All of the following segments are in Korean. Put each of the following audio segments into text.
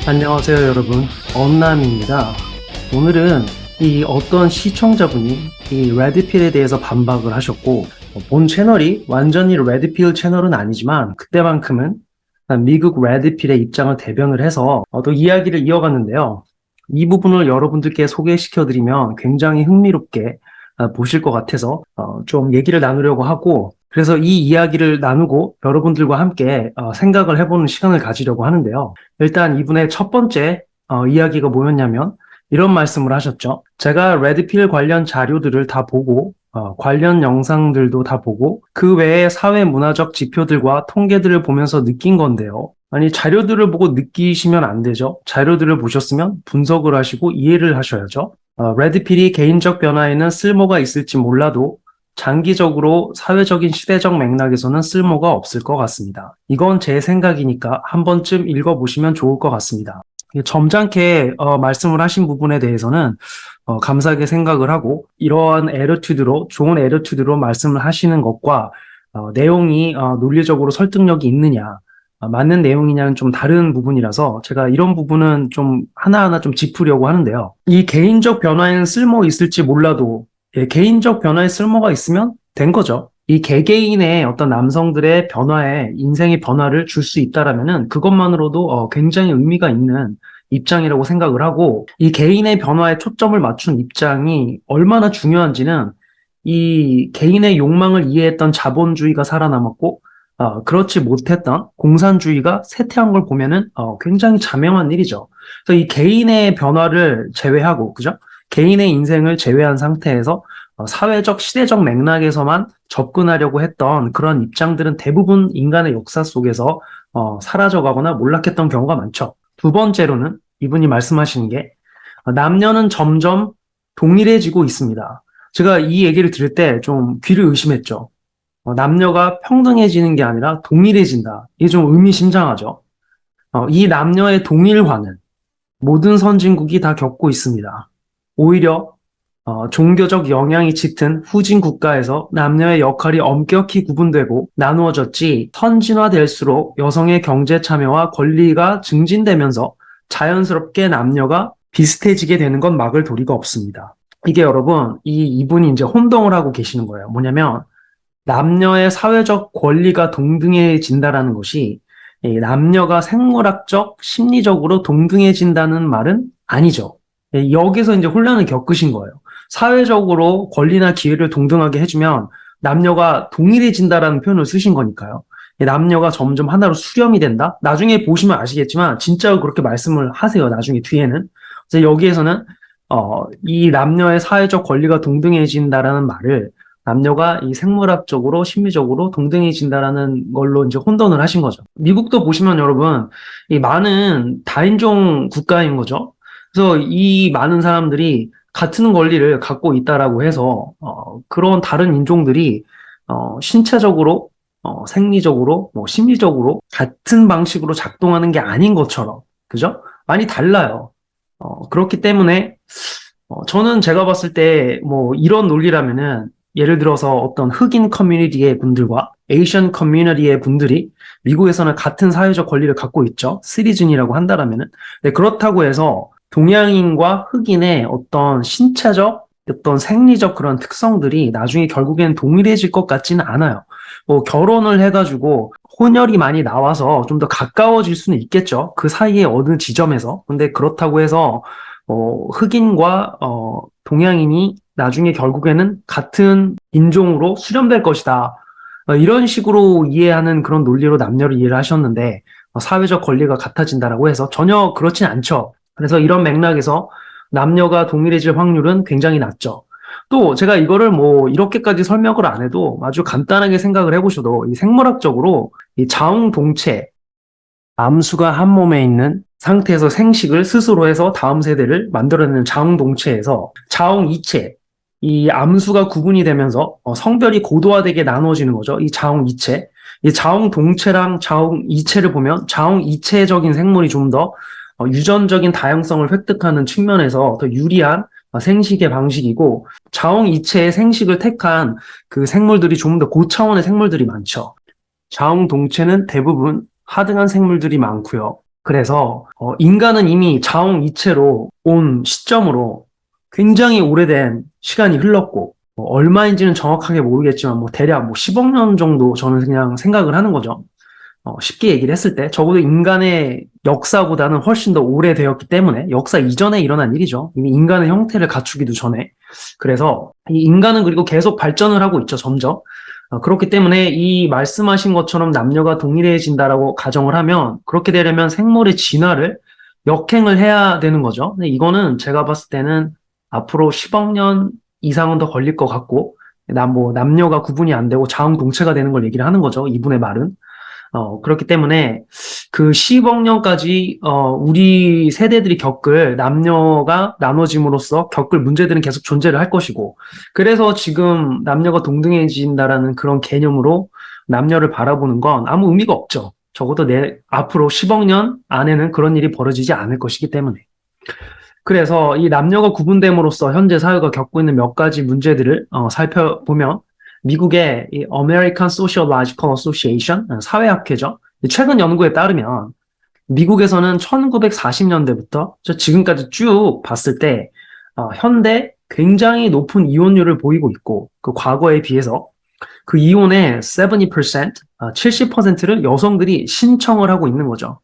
안녕하세요, 여러분. 엄남입니다. 오늘은 이 어떤 시청자분이 이 레드필에 대해서 반박을 하셨고, 본 채널이 완전히 레드필 채널은 아니지만 그때만큼은 미국 레드필의 입장을 대변을 해서 또 이야기를 이어갔는데요. 이 부분을 여러분들께 소개시켜드리면 굉장히 흥미롭게 보실 것 같아서 좀 얘기를 나누려고 하고, 그래서 이 이야기를 나누고 여러분들과 함께 생각을 해보는 시간을 가지려고 하는데요. 일단 이분의 첫 번째 이야기가 뭐였냐면 이런 말씀을 하셨죠. 제가 레드필 관련 자료들을 다 보고 관련 영상들도 다 보고 그 외에 사회 문화적 지표들과 통계들을 보면서 느낀 건데요. 아니, 자료들을 보고 느끼시면 안 되죠. 자료들을 보셨으면 분석을 하시고 이해를 하셔야죠. 레드필이 개인적 변화에는 쓸모가 있을지 몰라도 장기적으로 사회적인 시대적 맥락에서는 쓸모가 없을 것 같습니다. 이건 제 생각이니까 한 번쯤 읽어보시면 좋을 것 같습니다. 점잖게 말씀을 하신 부분에 대해서는 감사하게 생각을 하고, 이러한 애러튜드로, 좋은 애러튜드로 말씀을 하시는 것과 내용이 논리적으로 설득력이 있느냐, 맞는 내용이냐는 좀 다른 부분이라서 제가 이런 부분은 좀 하나하나 좀 짚으려고 하는데요. 이 개인적 변화에는 쓸모 있을지 몰라도 개인적 변화에 쓸모가 있으면 된 거죠. 이 개개인의 어떤 남성들의 변화에 인생의 변화를 줄 수 있다라면은 그것만으로도 굉장히 의미가 있는 입장이라고 생각을 하고, 이 개인의 변화에 초점을 맞춘 입장이 얼마나 중요한지는 이 개인의 욕망을 이해했던 자본주의가 살아남았고, 그렇지 못했던 공산주의가 쇠퇴한 걸 보면은 굉장히 자명한 일이죠. 그래서 이 개인의 변화를 제외하고, 그죠? 개인의 인생을 제외한 상태에서 사회적, 시대적 맥락에서만 접근하려고 했던 그런 입장들은 대부분 인간의 역사 속에서 사라져가거나 몰락했던 경우가 많죠. 두 번째로는 이분이 말씀하시는 게 남녀는 점점 동일해지고 있습니다. 제가 이 얘기를 들을 때 좀 귀를 의심했죠. 남녀가 평등해지는 게 아니라 동일해진다. 이게 좀 의미심장하죠. 이 남녀의 동일화는 모든 선진국이 다 겪고 있습니다. 오히려 종교적 영향이 짙은 후진 국가에서 남녀의 역할이 엄격히 구분되고 나누어졌지, 선진화될수록 여성의 경제 참여와 권리가 증진되면서 자연스럽게 남녀가 비슷해지게 되는 건 막을 도리가 없습니다. 이게 여러분, 이분이 이제 혼동을 하고 계시는 거예요. 뭐냐면 남녀의 사회적 권리가 동등해진다라는 것이 이 남녀가 생물학적, 심리적으로 동등해진다는 말은 아니죠. 여기서 이제 혼란을 겪으신 거예요. 사회적으로 권리나 기회를 동등하게 해주면 남녀가 동일해진다라는 표현을 쓰신 거니까요. 남녀가 점점 하나로 수렴이 된다? 나중에 보시면 아시겠지만 진짜 그렇게 말씀을 하세요. 나중에 뒤에는. 그래서 여기에서는 이 남녀의 사회적 권리가 동등해진다라는 말을 남녀가 이 생물학적으로 심리적으로 동등해진다라는 걸로 이제 혼돈을 하신 거죠. 미국도 보시면 여러분, 이 많은 다인종 국가인 거죠. 그래서 이 많은 사람들이 같은 권리를 갖고 있다라고 해서 그런 다른 인종들이 신체적으로, 생리적으로, 뭐 심리적으로 같은 방식으로 작동하는 게 아닌 것처럼, 그죠? 많이 달라요. 그렇기 때문에 저는 제가 봤을 때 뭐 이런 논리라면은, 예를 들어서 어떤 흑인 커뮤니티의 분들과 에이션 커뮤니티의 분들이 미국에서는 같은 사회적 권리를 갖고 있죠. 시리즌이라고 한다라면은. 네, 그렇다고 해서 동양인과 흑인의 어떤 신체적, 어떤 생리적 그런 특성들이 나중에 결국엔 동일해질 것 같지는 않아요. 뭐 결혼을 해가지고 혼혈이 많이 나와서 좀 더 가까워질 수는 있겠죠. 그 사이에 어느 지점에서. 근데 그렇다고 해서 흑인과 동양인이 나중에 결국에는 같은 인종으로 수렴될 것이다. 이런 식으로 이해하는 그런 논리로 남녀를 이해를 하셨는데, 사회적 권리가 같아진다라고 해서 전혀 그렇진 않죠. 그래서 이런 맥락에서 남녀가 동일해질 확률은 굉장히 낮죠. 또 제가 이거를 뭐 이렇게까지 설명을 안 해도 아주 간단하게 생각을 해보셔도, 이 생물학적으로 이 자웅동체, 암수가 한 몸에 있는 상태에서 생식을 스스로 해서 다음 세대를 만들어내는 자웅동체에서 자웅이체, 이 암수가 구분이 되면서 성별이 고도화되게 나누어지는 거죠. 이 자웅이체. 이 자웅동체랑 자웅이체를 보면 자웅이체적인 생물이 좀 더 유전적인 다양성을 획득하는 측면에서 더 유리한 생식의 방식이고, 자웅이체의 생식을 택한 그 생물들이 좀 더 고차원의 생물들이 많죠. 자웅동체는 대부분 하등한 생물들이 많고요. 그래서 인간은 이미 자웅이체로 온 시점으로 굉장히 오래된 시간이 흘렀고 얼마인지는 정확하게 모르겠지만 뭐 대략 뭐 10억 년 정도 저는 그냥 생각을 하는 거죠. 쉽게 얘기를 했을 때 적어도 인간의 역사보다는 훨씬 더 오래되었기 때문에 역사 이전에 일어난 일이죠. 이미 인간의 형태를 갖추기도 전에. 그래서 이 인간은 그리고 계속 발전을 하고 있죠, 점점. 그렇기 때문에 이 말씀하신 것처럼 남녀가 동일해진다라고 가정을 하면 그렇게 되려면 생물의 진화를 역행을 해야 되는 거죠. 근데 이거는 제가 봤을 때는 앞으로 10억 년 이상은 더 걸릴 것 같고, 뭐 남녀가 구분이 안 되고 자웅동체가 되는 걸 얘기를 하는 거죠. 이분의 말은. 그렇기 때문에 그 10억 년까지, 우리 세대들이 겪을 남녀가 나눠짐으로써 겪을 문제들은 계속 존재를 할 것이고, 그래서 지금 남녀가 동등해진다라는 그런 개념으로 남녀를 바라보는 건 아무 의미가 없죠. 적어도 앞으로 10억 년 안에는 그런 일이 벌어지지 않을 것이기 때문에. 그래서 이 남녀가 구분됨으로써 현재 사회가 겪고 있는 몇 가지 문제들을 살펴보면 미국의 이 American Sociological Association 사회학회죠. 최근 연구에 따르면 미국에서는 1940년대부터 지금까지 쭉 봤을 때 현대 굉장히 높은 이혼율을 보이고 있고 그 과거에 비해서 그 이혼의 70%, 70%를 여성들이 신청을 하고 있는 거죠.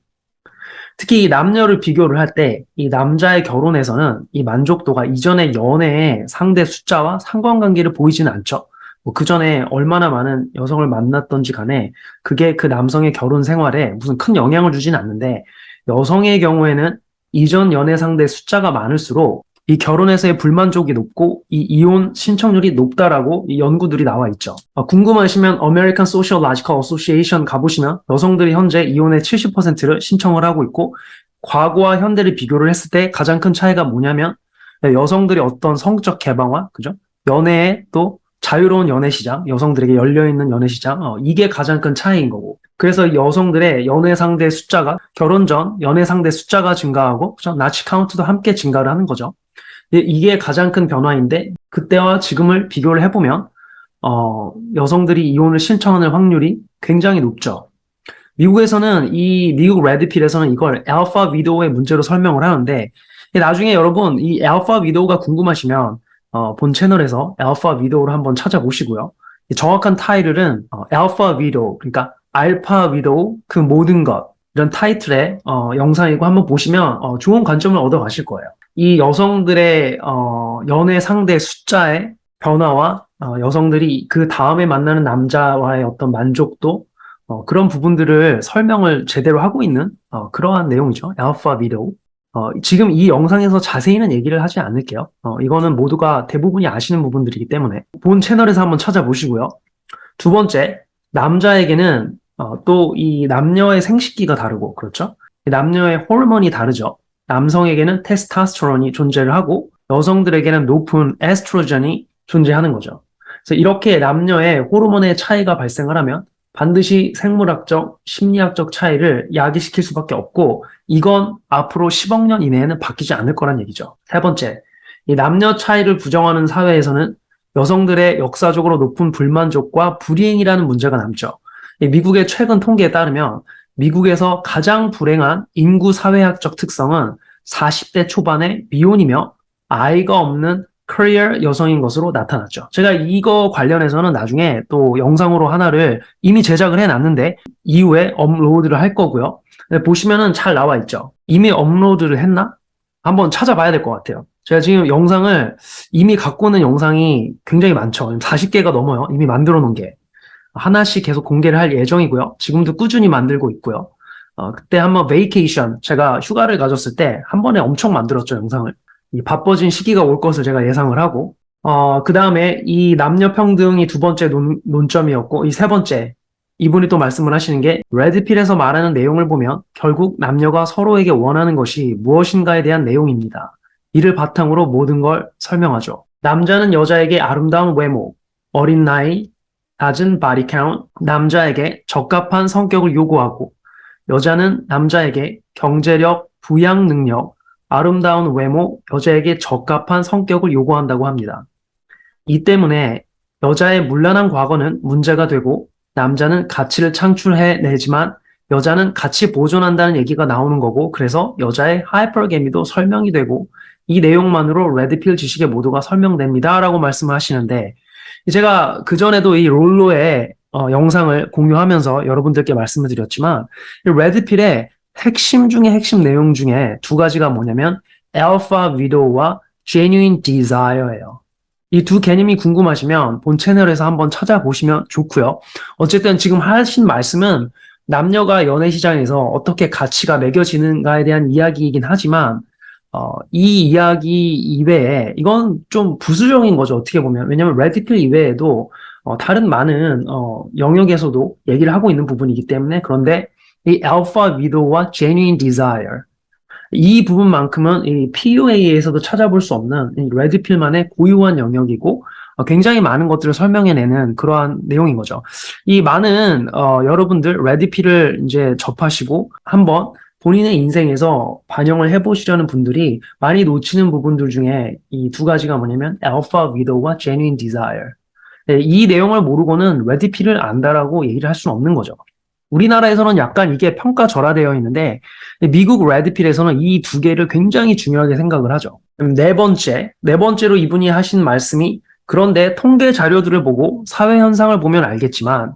특히 이 남녀를 비교를 할 때 이 남자의 결혼에서는 이 만족도가 이전의 연애의 상대 숫자와 상관관계를 보이지는 않죠. 뭐그 전에 얼마나 많은 여성을 만났던지 간에 그게 그 남성의 결혼 생활에 무슨 큰 영향을 주진 않는데 여성의 경우에는 이전 연애 상대 숫자가 많을수록 이 결혼에서의 불만족이 높고 이 이혼 신청률이 높다라고 이 연구들이 나와 있죠. 궁금하시면 American Sociological Association 가보시면 여성들이 현재 이혼의 70%를 신청을 하고 있고 과거와 현대를 비교를 했을 때 가장 큰 차이가 뭐냐면 여성들이 어떤 성적 개방화, 그죠? 연애에 또 자유로운 연애 시장, 여성들에게 열려있는 연애 시장, 이게 가장 큰 차이인 거고. 그래서 여성들의 연애 상대 숫자가 결혼 전 연애 상대 숫자가 증가하고, 그죠? 나치 카운트도 함께 증가를 하는 거죠. 이게 가장 큰 변화인데 그때와 지금을 비교를 해보면 여성들이 이혼을 신청하는 확률이 굉장히 높죠. 미국에서는 이 미국 레드필에서는 이걸 알파 위도우의 문제로 설명을 하는데 나중에 여러분 이 알파 위도우가 궁금하시면 본 채널에서 알파 위도우를 한번 찾아보시고요. 정확한 타이틀은 알파 위도우 그러니까 알파 위도우 그 모든 것 이런 타이틀의 영상이고 한번 보시면 좋은 관점을 얻어 가실 거예요. 이 여성들의 연애 상대 숫자의 변화와 여성들이 그 다음에 만나는 남자와의 어떤 만족도 그런 부분들을 설명을 제대로 하고 있는 그러한 내용이죠. 알파 위도우. 지금 이 영상에서 자세히는 얘기를 하지 않을게요. 이거는 모두가 대부분이 아시는 부분들이기 때문에 본 채널에서 한번 찾아보시고요. 두 번째, 남자에게는 또 이 남녀의 생식기가 다르고 그렇죠? 남녀의 호르몬이 다르죠. 남성에게는 테스토스테론이 존재를 하고 여성들에게는 높은 에스트로겐이 존재하는 거죠. 그래서 이렇게 남녀의 호르몬의 차이가 발생을 하면 반드시 생물학적, 심리학적 차이를 야기시킬 수밖에 없고 이건 앞으로 10억 년 이내에는 바뀌지 않을 거란 얘기죠. 세 번째, 이 남녀 차이를 부정하는 사회에서는 여성들의 역사적으로 높은 불만족과 불이행이라는 문제가 남죠. 미국의 최근 통계에 따르면 미국에서 가장 불행한 인구 사회학적 특성은 40대 초반의 미혼이며 아이가 없는 커리어 여성인 것으로 나타났죠. 제가 이거 관련해서는 나중에 또 영상으로 하나를 이미 제작을 해놨는데 이후에 업로드를 할 거고요. 보시면은 잘 나와 있죠. 이미 업로드를 했나? 한번 찾아봐야 될 것 같아요. 제가 지금 영상을 이미 갖고 있는 영상이 굉장히 많죠. 40개가 넘어요. 이미 만들어 놓은 게. 하나씩 계속 공개를 할 예정이고요. 지금도 꾸준히 만들고 있고요. 그때 한번 베이케이션, 제가 휴가를 가졌을 때 한 번에 엄청 만들었죠, 영상을. 이 바빠진 시기가 올 것을 제가 예상을 하고, 그 다음에 이 남녀 평등이 두 번째 논점이었고, 이 세 번째, 이분이 또 말씀을 하시는 게, 레드필에서 말하는 내용을 보면 결국 남녀가 서로에게 원하는 것이 무엇인가에 대한 내용입니다. 이를 바탕으로 모든 걸 설명하죠. 남자는 여자에게 아름다운 외모, 어린 나이, 낮은 바디 카운트, 남자에게 적합한 성격을 요구하고 여자는 남자에게 경제력, 부양 능력, 아름다운 외모, 여자에게 적합한 성격을 요구한다고 합니다. 이 때문에 여자의 문란한 과거는 문제가 되고 남자는 가치를 창출해내지만 여자는 같이 보존한다는 얘기가 나오는 거고, 그래서 여자의 하이퍼게미도 설명이 되고, 이 내용만으로 레드필 지식의 모두가 설명됩니다라고 말씀을 하시는데, 제가 그전에도 이 롤로의 영상을 공유하면서 여러분들께 말씀을 드렸지만, 이 레드필의 핵심 중에 핵심 내용 중에 두 가지가 뭐냐면, Alpha Widow와 Genuine Desire예요. 이 두 개념이 궁금하시면 본 채널에서 한번 찾아보시면 좋고요. 어쨌든 지금 하신 말씀은 남녀가 연애 시장에서 어떻게 가치가 매겨지는가에 대한 이야기이긴 하지만 이 이야기 이외에 이건 좀 부수적인 거죠. 어떻게 보면. 왜냐하면 레드필 이외에도 다른 많은 영역에서도 얘기를 하고 있는 부분이기 때문에 그런데 이 Alpha Widow와 Genuine Desire 이 부분만큼은 이 PUA에서도 찾아볼 수 없는 이 레드필만의 고유한 영역이고 굉장히 많은 것들을 설명해내는 그러한 내용인 거죠. 이 많은 여러분들 레드필을 이제 접하시고 한번 본인의 인생에서 반영을 해보시려는 분들이 많이 놓치는 부분들 중에 이 두 가지가 뭐냐면 Alpha Widow와 Genuine Desire. 네, 이 내용을 모르고는 레드필을 안다라고 얘기를 할 수는 없는 거죠. 우리나라에서는 약간 이게 평가절하되어 있는데 미국 레드필에서는 이 두 개를 굉장히 중요하게 생각을 하죠. 네 번째로 이분이 하신 말씀이 그런데 통계 자료들을 보고 사회 현상을 보면 알겠지만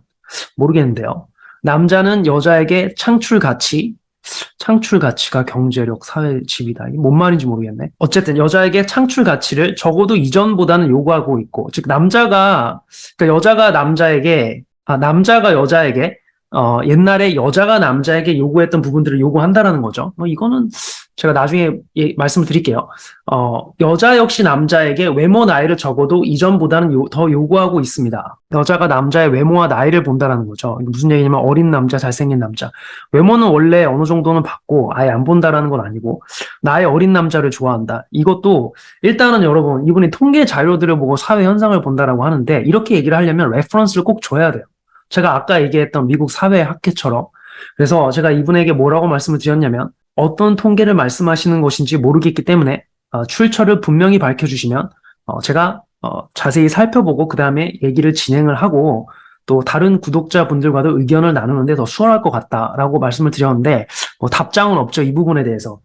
모르겠는데요. 남자는 여자에게 창출 가치가 경제력, 사회 지위다. 이게 뭔 말인지 모르겠네. 어쨌든 여자에게 창출 가치를 적어도 이전보다는 요구하고 있고, 즉 그러니까 남자가 여자에게 옛날에 여자가 남자에게 요구했던 부분들을 요구한다라는 거죠. 이거는 제가 나중에 말씀을 드릴게요. 여자 역시 남자에게 외모 나이를 적어도 이전보다는 더 요구하고 있습니다. 여자가 남자의 외모와 나이를 본다라는 거죠. 무슨 얘기냐면 어린 남자, 잘생긴 남자. 외모는 원래 어느 정도는 받고 아예 안 본다라는 건 아니고 나의 어린 남자를 좋아한다. 이것도 일단은 여러분 이분이 통계 자료들을 보고 사회 현상을 본다라고 하는데 이렇게 얘기를 하려면 레퍼런스를 꼭 줘야 돼요. 제가 아까 얘기했던 미국 사회학회처럼 그래서 제가 이분에게 뭐라고 말씀을 드렸냐면 어떤 통계를 말씀하시는 것인지 모르겠기 때문에 출처를 분명히 밝혀주시면 제가 자세히 살펴보고 그 다음에 얘기를 진행을 하고 또 다른 구독자분들과도 의견을 나누는데 더 수월할 것 같다라고 말씀을 드렸는데 답장은 없죠. 이 부분에 대해서.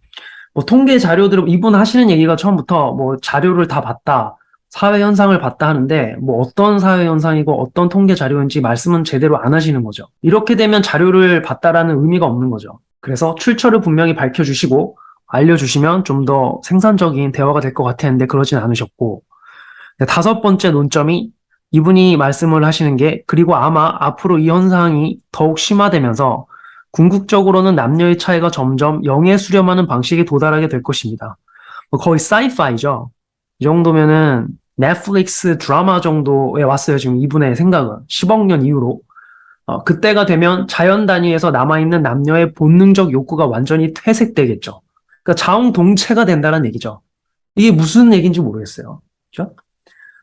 통계 자료들을 이분 하시는 얘기가 처음부터 자료를 다 봤다. 사회 현상을 봤다 하는데 어떤 사회 현상이고 어떤 통계 자료인지 말씀은 제대로 안 하시는 거죠. 이렇게 되면 자료를 봤다라는 의미가 없는 거죠. 그래서 출처를 분명히 밝혀주시고 알려주시면 좀 더 생산적인 대화가 될 것 같았는데 그러진 않으셨고 다섯 번째 논점이 이분이 말씀을 하시는 게 그리고 아마 앞으로 이 현상이 더욱 심화되면서 궁극적으로는 남녀의 차이가 점점 0에 수렴하는 방식에 도달하게 될 것입니다. 거의 사이파이죠. 이 정도면은 넷플릭스 드라마 정도에 왔어요. 지금 이분의 생각은. 10억 년 이후로. 그때가 되면 자연 단위에서 남아있는 남녀의 본능적 욕구가 완전히 퇴색되겠죠. 그러니까 자웅동체가 된다는 얘기죠. 이게 무슨 얘기인지 모르겠어요. 그죠?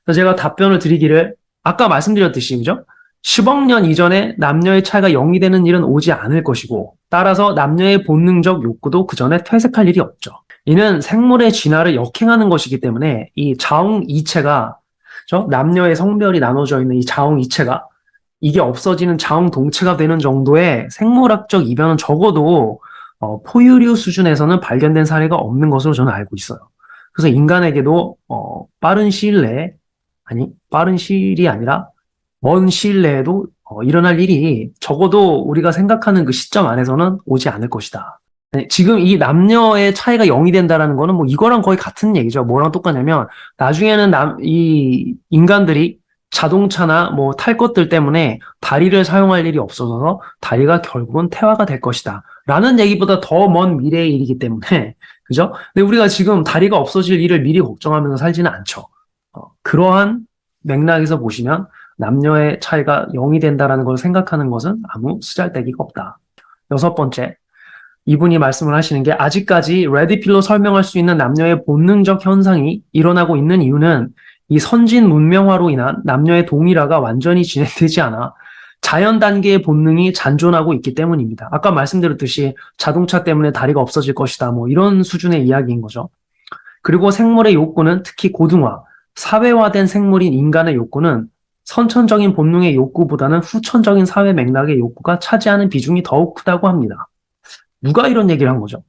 그래서 제가 답변을 드리기를 아까 말씀드렸듯이 그죠? 10억 년 이전에 남녀의 차이가 0이 되는 일은 오지 않을 것이고 따라서 남녀의 본능적 욕구도 그 전에 퇴색할 일이 없죠. 이는 생물의 진화를 역행하는 것이기 때문에 이 자웅 이체가 남녀의 성별이 나눠져 있는 이 자웅 이체가 이게 없어지는 자웅 동체가 되는 정도의 생물학적 이변은 적어도 포유류 수준에서는 발견된 사례가 없는 것으로 저는 알고 있어요. 그래서 인간에게도 빠른 시일 내에 빠른 시일이 아니라 먼 시일 내에도 일어날 일이 적어도 우리가 생각하는 그 시점 안에서는 오지 않을 것이다. 지금 이 남녀의 차이가 0이 된다라는 거는 이거랑 거의 같은 얘기죠. 뭐랑 똑같냐면 나중에는 이 인간들이 자동차나 탈 것들 때문에 다리를 사용할 일이 없어져서 다리가 결국은 태화가 될 것이다. 라는 얘기보다 더 먼 미래의 일이기 때문에 그죠? 근데 우리가 지금 다리가 없어질 일을 미리 걱정하면서 살지는 않죠. 그러한 맥락에서 보시면 남녀의 차이가 0이 된다라는 걸 생각하는 것은 아무 쓰잘데기가 없다. 여섯 번째, 이분이 말씀을 하시는 게 아직까지 레드필로 설명할 수 있는 남녀의 본능적 현상이 일어나고 있는 이유는 이 선진 문명화로 인한 남녀의 동일화가 완전히 진행되지 않아 자연 단계의 본능이 잔존하고 있기 때문입니다. 아까 말씀드렸듯이 자동차 때문에 다리가 없어질 것이다. 이런 수준의 이야기인 거죠. 그리고 생물의 욕구는 특히 고등화, 사회화된 생물인 인간의 욕구는 선천적인 본능의 욕구보다는 후천적인 사회 맥락의 욕구가 차지하는 비중이 더욱 크다고 합니다. 누가 이런 얘기를 한 거죠?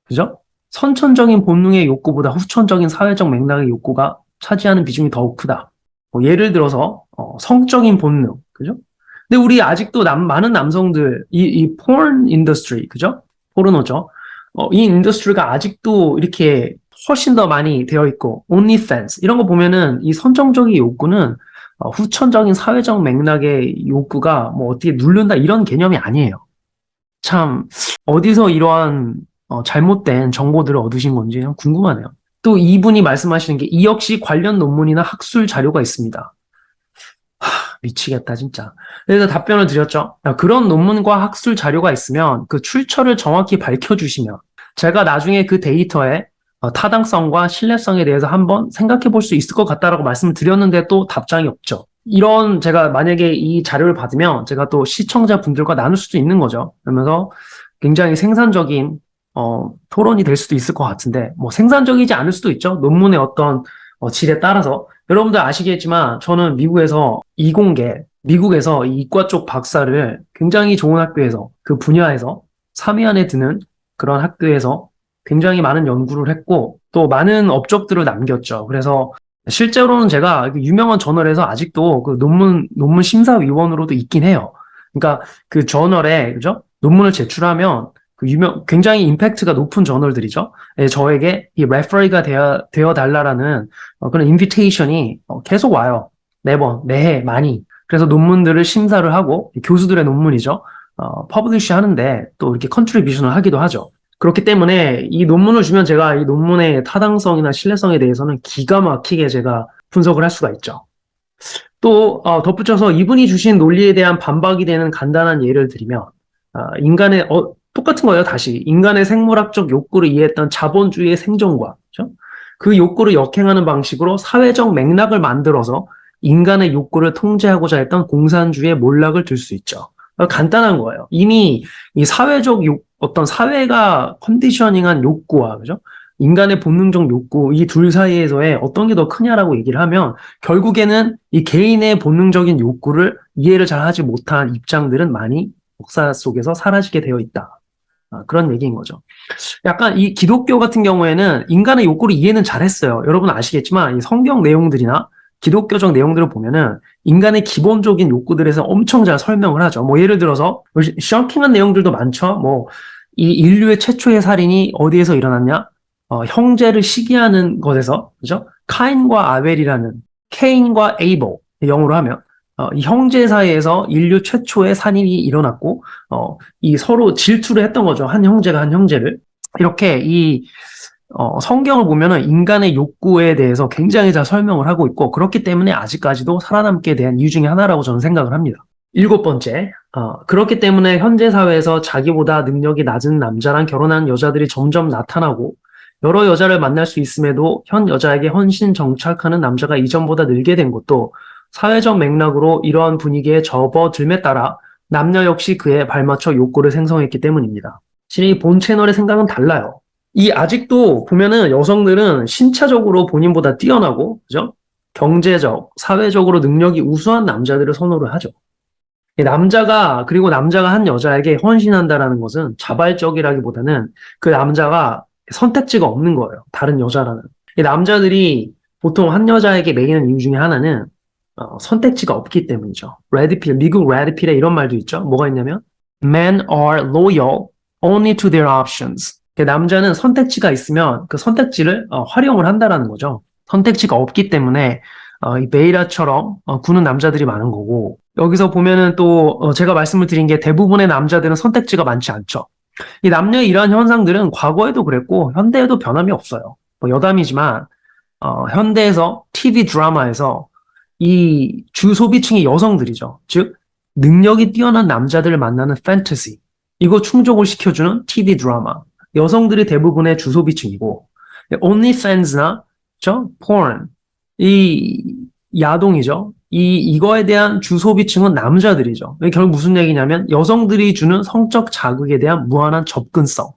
그죠? 선천적인 본능의 욕구보다 후천적인 사회적 맥락의 욕구가 차지하는 비중이 더욱 크다. 뭐 예를 들어서 성적인 본능, 그죠? 근데 우리 아직도 많은 남성들 이 porn industry, 그죠? 포르노죠. 이 인더스트리가 아직도 이렇게 훨씬 더 많이 되어 있고 OnlyFans 이런 거 보면은 이 선정적인 욕구는 후천적인 사회적 맥락의 욕구가 뭐 어떻게 누른다 이런 개념이 아니에요. 참 어디서 이러한 잘못된 정보들을 얻으신 건지 궁금하네요. 또 이분이 말씀하시는 게 이 역시 관련 논문이나 학술 자료가 있습니다. 미치겠다 진짜. 그래서 답변을 드렸죠. 그런 논문과 학술 자료가 있으면 그 출처를 정확히 밝혀주시면 제가 나중에 그 데이터의 타당성과 신뢰성에 대해서 한번 생각해 볼 수 있을 것 같다라고 말씀을 드렸는데 또 답장이 없죠. 이런 제가 만약에 이 자료를 받으면 제가 또 시청자분들과 나눌 수도 있는 거죠. 그러면서 굉장히 생산적인 토론이 될 수도 있을 것 같은데 뭐 생산적이지 않을 수도 있죠. 논문의 어떤 질에 따라서. 여러분들 아시겠지만 저는 미국에서 이공계, 미국에서 이 이과 쪽 박사를 굉장히 좋은 학교에서 그 분야에서 3위 안에 드는 그런 학교에서 굉장히 많은 연구를 했고 또 많은 업적들을 남겼죠. 그래서 실제로는 제가 유명한 저널에서 아직도 그 논문 심사위원으로도 있긴 해요. 그러니까 그 저널에, 그죠? 논문을 제출하면 그 굉장히 임팩트가 높은 저널들이죠. 예, 저에게 이 레퍼리가 되어 달라라는 그런 인비테이션이 계속 와요. 매번, 매해 많이. 그래서 논문들을 심사를 하고 교수들의 논문이죠. 퍼블리쉬 하는데 또 이렇게 컨트리뷰션을 하기도 하죠. 그렇기 때문에 이 논문을 주면 제가 이 논문의 타당성이나 신뢰성에 대해서는 기가 막히게 제가 분석을 할 수가 있죠. 또 덧붙여서 이분이 주신 논리에 대한 반박이 되는 간단한 예를 들면 인간의 똑같은 거예요. 다시 인간의 생물학적 욕구를 이해했던 자본주의의 생존과 그렇죠? 그 욕구를 역행하는 방식으로 사회적 맥락을 만들어서 인간의 욕구를 통제하고자 했던 공산주의의 몰락을 들 수 있죠. 간단한 거예요. 이미 이 사회적 어떤 사회가 컨디셔닝한 욕구와 그죠? 인간의 본능적 욕구 이 둘 사이에서의 어떤 게 더 크냐라고 얘기를 하면 결국에는 이 개인의 본능적인 욕구를 이해를 잘 하지 못한 입장들은 많이 역사 속에서 사라지게 되어 있다. 그런 얘기인 거죠. 약간 이 기독교 같은 경우에는 인간의 욕구를 이해는 잘했어요. 여러분 아시겠지만 이 성경 내용들이나 기독교적 내용들을 보면은 인간의 기본적인 욕구들에 서 엄청 잘 설명을 하죠. 뭐 예를 들어서 쇼킹한 내용들도 많죠. 뭐 이 인류의 최초의 살인이 어디에서 일어났냐? 형제를 시기하는 것에서 그죠? 카인과 아벨이라는 케인과 에이블 영어로 하면 이 형제 사이에서 인류 최초의 살인이 일어났고 이 서로 질투를 했던 거죠. 한 형제가 한 형제를 이렇게 이 성경을 보면은 인간의 욕구에 대해서 굉장히 잘 설명을 하고 있고 그렇기 때문에 아직까지도 살아남게 된 이유 중에 하나라고 저는 생각을 합니다. 7번째, 그렇기 때문에 현재 사회에서 자기보다 능력이 낮은 남자랑 결혼한 여자들이 점점 나타나고 여러 여자를 만날 수 있음에도 현 여자에게 헌신 정착하는 남자가 이전보다 늘게 된 것도 사회적 맥락으로 이러한 분위기에 접어들에 따라 남녀 역시 그에 발맞춰 욕구를 생성했기 때문입니다. 실은 본 채널의 생각은 달라요. 이 아직도 보면은 여성들은 신체적으로 본인보다 뛰어나고, 그죠? 경제적, 사회적으로 능력이 우수한 남자들을 선호를 하죠. 그리고 남자가 한 여자에게 헌신한다라는 것은 자발적이라기보다는 그 남자가 선택지가 없는 거예요. 다른 여자라는. 이 남자들이 보통 한 여자에게 매이는 이유 중에 하나는 선택지가 없기 때문이죠. 레드필, 미국 레드필에 이런 말도 있죠. 뭐가 있냐면 Men are loyal only to their options. 남자는 선택지가 있으면 그 선택지를 활용을 한다라는 거죠. 선택지가 없기 때문에 이 베이라처럼 구는 남자들이 많은 거고 여기서 보면은 또 제가 말씀을 드린 게 대부분의 남자들은 선택지가 많지 않죠. 이 남녀의 이러한 현상들은 과거에도 그랬고 현대에도 변함이 없어요. 뭐 여담이지만 현대에서 TV 드라마에서 이 주 소비층이 여성들이죠. 즉 능력이 뛰어난 남자들을 만나는 판타지 이거 충족을 시켜주는 TV 드라마 여성들이 대부분의 주 소비층이고 OnlyFans나 porn 이 야동이죠. 이거에 대한 주 소비층은 남자들이죠. 결국 무슨 얘기냐면 여성들이 주는 성적 자극에 대한 무한한 접근성.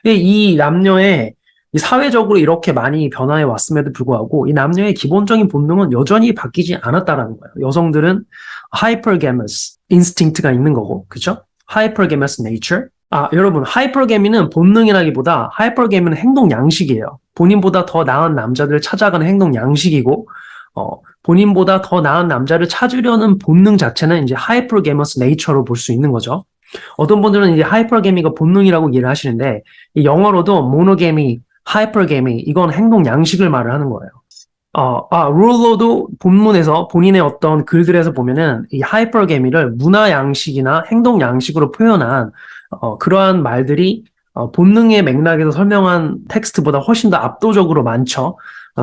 이 남녀의 이 사회적으로 이렇게 많이 변화해 왔음에도 불구하고 이 남녀의 기본적인 본능은 여전히 바뀌지 않았다라는 거예요. 여성들은 hypergamous instinct가 있는 거고, 그죠? hypergamous nature. 여러분, hypergam이는 본능이라기보다 hypergam은 행동 양식이에요. 본인보다 더 나은 남자들을 찾아가는 행동 양식이고, 본인보다 더 나은 남자를 찾으려는 본능 자체는 이제 hypergamous nature로 볼 수 있는 거죠. 어떤 분들은 이제 hypergam이가 본능이라고 이해를 하시는데, 이 영어로도 monogamy, hypergamy, 이건 행동 양식을 말을 하는 거예요. 룰러도 본문에서 본인의 어떤 글들에서 보면은 이 hypergamy를 문화 양식이나 행동 양식으로 표현한 그러한 말들이 본능의 맥락에서 설명한 텍스트보다 훨씬 더 압도적으로 많죠.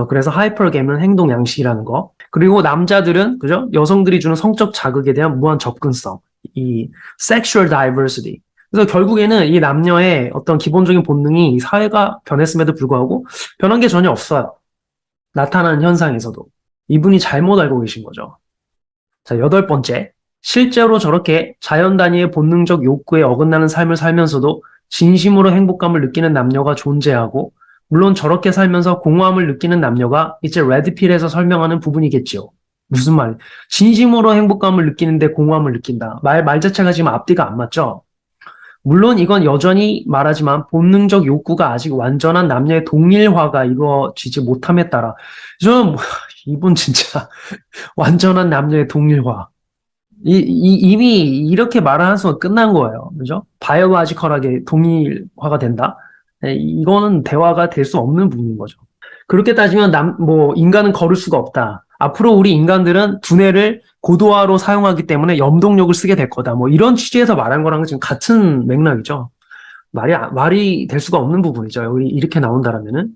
그래서 hypergamy는 행동 양식이라는 거. 그리고 남자들은 그죠? 여성들이 주는 성적 자극에 대한 무한 접근성, 이 sexual diversity. 그래서 결국에는 이 남녀의 어떤 기본적인 본능이 사회가 변했음에도 불구하고 변한 게 전혀 없어요. 나타나는 현상에서도. 이분이 잘못 알고 계신 거죠. 자, 8번째. 실제로 저렇게 자연 단위의 본능적 욕구에 어긋나는 삶을 살면서도 진심으로 행복감을 느끼는 남녀가 존재하고, 물론 저렇게 살면서 공허함을 느끼는 남녀가 이제 레드필에서 설명하는 부분이겠지요. 무슨 말? 진심으로 행복감을 느끼는데 공허함을 느낀다. 말 자체가 지금 앞뒤가 안 맞죠? 물론 이건 여전히 말하지만 본능적 욕구가 아직 완전한 남녀의 동일화가 이루어지지 못함에 따라 저는 이분 진짜 완전한 남녀의 동일화 이미 이렇게 말을 한 순간 끝난 거예요. 그죠? 바이올로지컬하게 동일화가 된다. 이거는 대화가 될 수 없는 부분인 거죠. 그렇게 따지면 인간은 거를 수가 없다. 앞으로 우리 인간들은 두뇌를 고도화로 사용하기 때문에 염동력을 쓰게 될 거다. 이런 취지에서 말한 거랑 지금 같은 맥락이죠. 말이 될 수가 없는 부분이죠. 여기 이렇게 나온다라면은.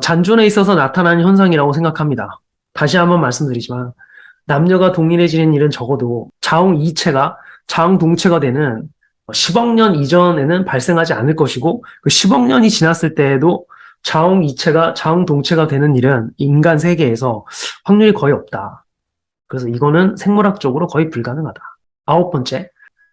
잔존에 있어서 나타나는 현상이라고 생각합니다. 다시 한번 말씀드리지만, 남녀가 동일해지는 일은 적어도 자웅 이체가 자웅 동체가 되는 10억 년 이전에는 발생하지 않을 것이고, 그 10억 년이 지났을 때에도 자웅 이체가 자웅 동체가 되는 일은 인간 세계에서 확률이 거의 없다. 그래서 이거는 생물학적으로 거의 불가능하다. 9번째,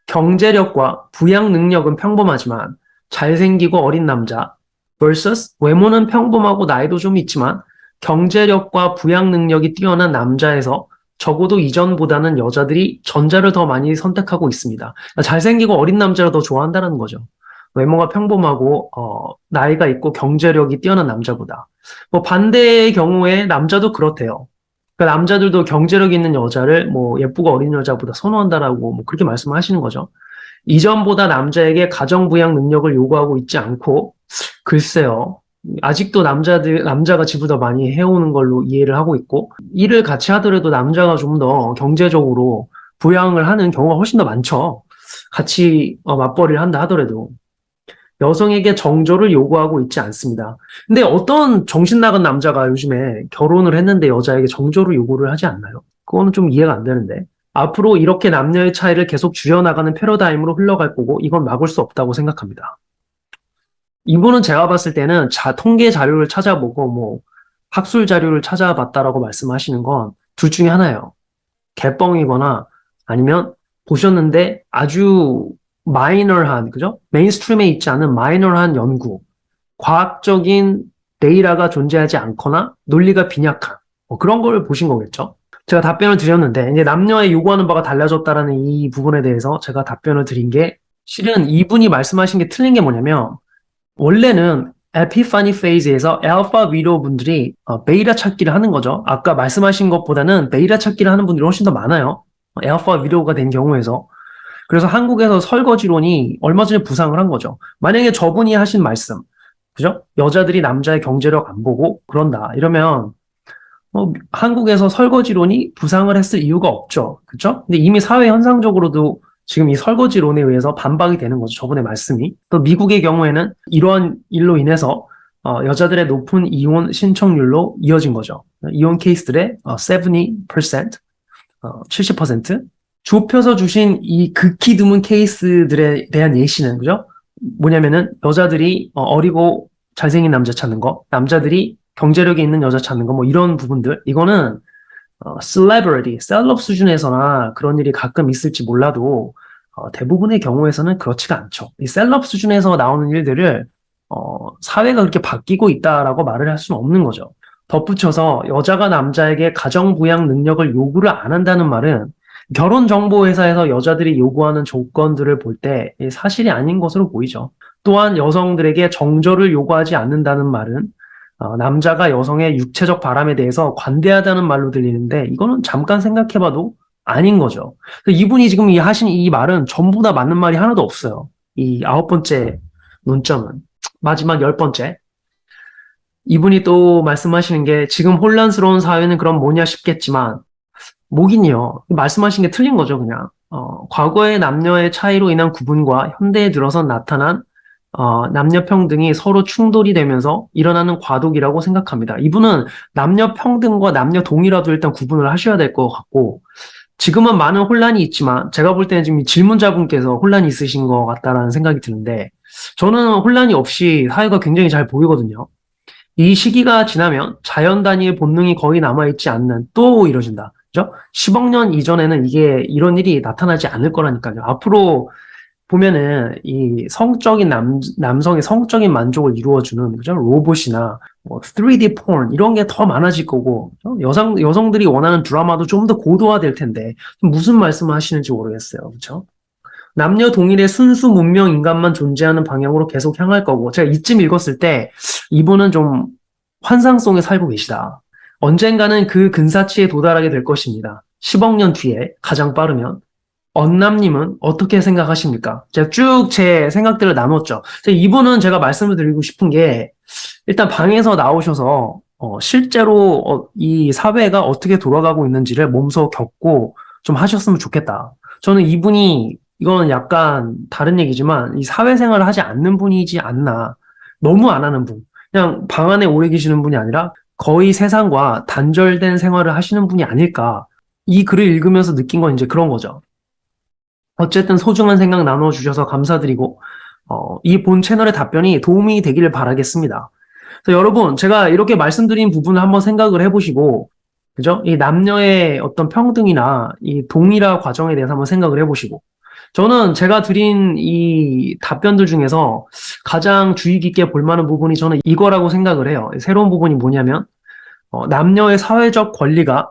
경제력과 부양 능력은 평범하지만 잘생기고 어린 남자 vs 외모는 평범하고 나이도 좀 있지만 경제력과 부양 능력이 뛰어난 남자에서 적어도 이전보다는 여자들이 전자를 더 많이 선택하고 있습니다. 그러니까 잘생기고 어린 남자를 더 좋아한다는 거죠. 외모가 평범하고 나이가 있고 경제력이 뛰어난 남자보다. 반대의 경우에 남자도 그렇대요. 그러니까 남자들도 경제력 있는 여자를 예쁘고 어린 여자보다 선호한다라고 그렇게 말씀하시는 거죠. 이전보다 남자에게 가정부양 능력을 요구하고 있지 않고 글쎄요. 아직도 남자가 지보다 많이 해오는 걸로 이해를 하고 있고 일을 같이 하더라도 남자가 좀 더 경제적으로 부양을 하는 경우가 훨씬 더 많죠. 같이 맞벌이를 한다 하더라도. 여성에게 정조를 요구하고 있지 않습니다. 근데 어떤 정신 나간 남자가 요즘에 결혼을 했는데 여자에게 정조를 요구를 하지 않나요? 그거는 좀 이해가 안 되는데. 앞으로 이렇게 남녀의 차이를 계속 줄여나가는 패러다임으로 흘러갈 거고 이건 막을 수 없다고 생각합니다. 이분은 제가 봤을 때는 통계 자료를 찾아보고 학술 자료를 찾아봤다라고 말씀하시는 건 둘 중에 하나예요. 개뻥이거나 아니면 보셨는데 아주 마이너한, 그죠? 메인스트림에 있지 않은 마이너한 연구, 과학적인 데이터가 존재하지 않거나 논리가 빈약한 그런 걸 보신 거겠죠? 제가 답변을 드렸는데 이제 남녀의 요구하는 바가 달라졌다라는 이 부분에 대해서 제가 답변을 드린 게 실은 이분이 말씀하신 게 틀린 게 뭐냐면 원래는 에피파니 페이즈에서 알파 위로 분들이 베이타 찾기를 하는 거죠. 아까 말씀하신 것보다는 베이타 찾기를 하는 분들이 훨씬 더 많아요. 알파 위로가 된 경우에서. 그래서 한국에서 설거지론이 얼마 전에 부상을 한 거죠. 만약에 저분이 하신 말씀, 그죠? 여자들이 남자의 경제력 안 보고 그런다. 이러면 한국에서 설거지론이 부상을 했을 이유가 없죠. 그죠? 근데 이미 사회 현상적으로도 지금 이 설거지론에 의해서 반박이 되는 거죠. 저분의 말씀이. 또 미국의 경우에는 이러한 일로 인해서 여자들의 높은 이혼 신청률로 이어진 거죠. 이혼 케이스들의 70%, 70%. 좁혀서 주신 이 극히 드문 케이스들에 대한 예시는, 그죠? 뭐냐면은, 여자들이 어리고 잘생긴 남자 찾는 거, 남자들이 경제력이 있는 여자 찾는 거, 이런 부분들. 이거는, celebrity, 셀럽 수준에서나 그런 일이 가끔 있을지 몰라도, 대부분의 경우에서는 그렇지가 않죠. 이 셀럽 수준에서 나오는 일들을 사회가 그렇게 바뀌고 있다라고 말을 할 수는 없는 거죠. 덧붙여서 여자가 남자에게 가정부양 능력을 요구를 안 한다는 말은 결혼정보회사에서 여자들이 요구하는 조건들을 볼 때 사실이 아닌 것으로 보이죠. 또한 여성들에게 정절을 요구하지 않는다는 말은 남자가 여성의 육체적 바람에 대해서 관대하다는 말로 들리는데 이거는 잠깐 생각해봐도 아닌 거죠. 이분이 지금 하신 이 말은 전부 다 맞는 말이 하나도 없어요. 이 9번째 논점은. 마지막 10번째. 이분이 또 말씀하시는 게 지금 혼란스러운 사회는 그럼 뭐냐 싶겠지만 뭐긴요. 말씀하신 게 틀린 거죠, 그냥. 과거의 남녀의 차이로 인한 구분과 현대에 들어서 나타난 남녀 평등이 서로 충돌이 되면서 일어나는 과도기라고 생각합니다. 이분은 남녀 평등과 남녀 동의라도 일단 구분을 하셔야 될 것 같고, 지금은 많은 혼란이 있지만, 제가 볼 때는 지금 이 질문자분께서 혼란이 있으신 것 같다라는 생각이 드는데, 저는 혼란이 없이 사회가 굉장히 잘 보이거든요. 이 시기가 지나면 자연 단위의 본능이 거의 남아있지 않는 또 이러진다. 그죠? 10억 년 이전에는 이게 이런 일이 나타나지 않을 거라니까요. 앞으로 보면은 이 성적인 남성의 성적인 만족을 이루어주는 그죠? 로봇이나 뭐 3D 폰 이런 게 더 많아질 거고 여성들이 원하는 드라마도 좀 더 고도화될 텐데 무슨 말씀을 하시는지 모르겠어요. 그렇죠? 남녀 동일의 순수 문명 인간만 존재하는 방향으로 계속 향할 거고 제가 이쯤 읽었을 때 이분은 좀 환상 속에 살고 계시다. 언젠가는 그 근사치에 도달하게 될 것입니다. 10억 년 뒤에 가장 빠르면. 언남님은 어떻게 생각하십니까? 제가 쭉 제 생각들을 나눴죠. 이분은 제가 말씀을 드리고 싶은 게 일단 방에서 나오셔서 실제로 이 사회가 어떻게 돌아가고 있는지를 몸소 겪고 좀 하셨으면 좋겠다. 저는 이분이 이건 약간 다른 얘기지만 이 사회생활을 하지 않는 분이지 않나. 너무 안 하는 분. 그냥 방 안에 오래 계시는 분이 아니라 거의 세상과 단절된 생활을 하시는 분이 아닐까. 이 글을 읽으면서 느낀 건 이제 그런 거죠. 어쨌든 소중한 생각 나눠주셔서 감사드리고 이 본 채널의 답변이 도움이 되기를 바라겠습니다. 그래서 여러분 제가 이렇게 말씀드린 부분을 한번 생각을 해보시고 그죠? 이 남녀의 어떤 평등이나 이 동일화 과정에 대해서 한번 생각을 해보시고 저는 제가 드린 이 답변들 중에서 가장 주의 깊게 볼 만한 부분이 저는 이거라고 생각을 해요. 새로운 부분이 뭐냐면 남녀의 사회적 권리가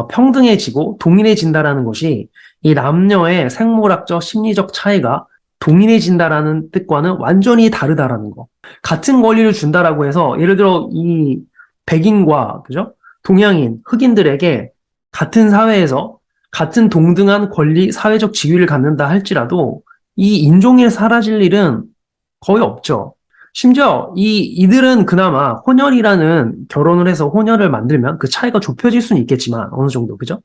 평등해지고 동일해진다라는 것이 이 남녀의 생물학적 심리적 차이가 동일해진다라는 뜻과는 완전히 다르다라는 거. 같은 권리를 준다라고 해서 예를 들어 이 백인과 그죠? 동양인, 흑인들에게 같은 사회에서 같은 동등한 권리, 사회적 지위를 갖는다 할지라도 이 인종이 사라질 일은 거의 없죠. 심지어 이들은 그나마 혼혈이라는 결혼을 해서 혼혈을 만들면 그 차이가 좁혀질 수는 있겠지만 어느 정도 그죠?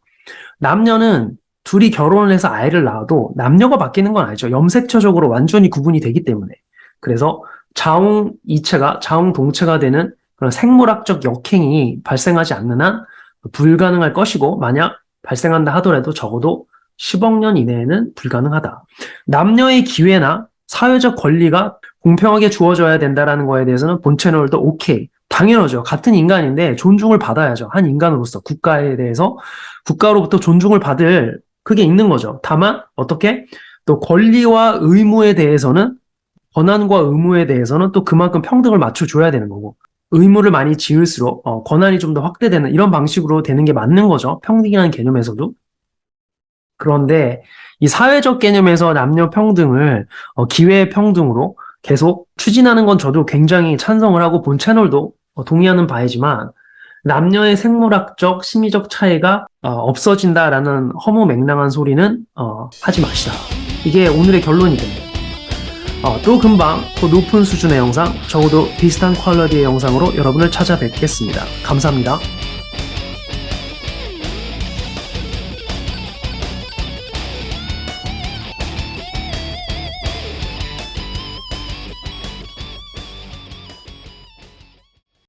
남녀는 둘이 결혼을 해서 아이를 낳아도 남녀가 바뀌는 건 아니죠. 염색처적으로 완전히 구분이 되기 때문에. 그래서 자웅이체가 자웅동체가 되는 그런 생물학적 역행이 발생하지 않는 한 불가능할 것이고 만약 발생한다 하더라도 적어도 10억 년 이내에는 불가능하다. 남녀의 기회나 사회적 권리가 공평하게 주어져야 된다라는 거에 대해서는 본 채널도 오케이. 당연하죠. 같은 인간인데 존중을 받아야죠. 한 인간으로서 국가에 대해서 국가로부터 존중을 받을 그게 있는 거죠. 다만 어떻게 또 권리와 의무에 대해서는 권한과 의무에 대해서는 또 그만큼 평등을 맞춰줘야 되는 거고 의무를 많이 지을수록 권한이 좀 더 확대되는 이런 방식으로 되는 게 맞는 거죠. 평등이라는 개념에서도. 그런데 이 사회적 개념에서 남녀 평등을 기회 평등으로 계속 추진하는 건 저도 굉장히 찬성을 하고 본 채널도 동의하는 바이지만 남녀의 생물학적 심리적 차이가 없어진다라는 허무맹랑한 소리는 하지 마시다. 이게 오늘의 결론이 됩니다. 또 금방 더 높은 수준의 영상, 적어도 비슷한 퀄러티의 영상으로 여러분을 찾아뵙겠습니다. 감사합니다.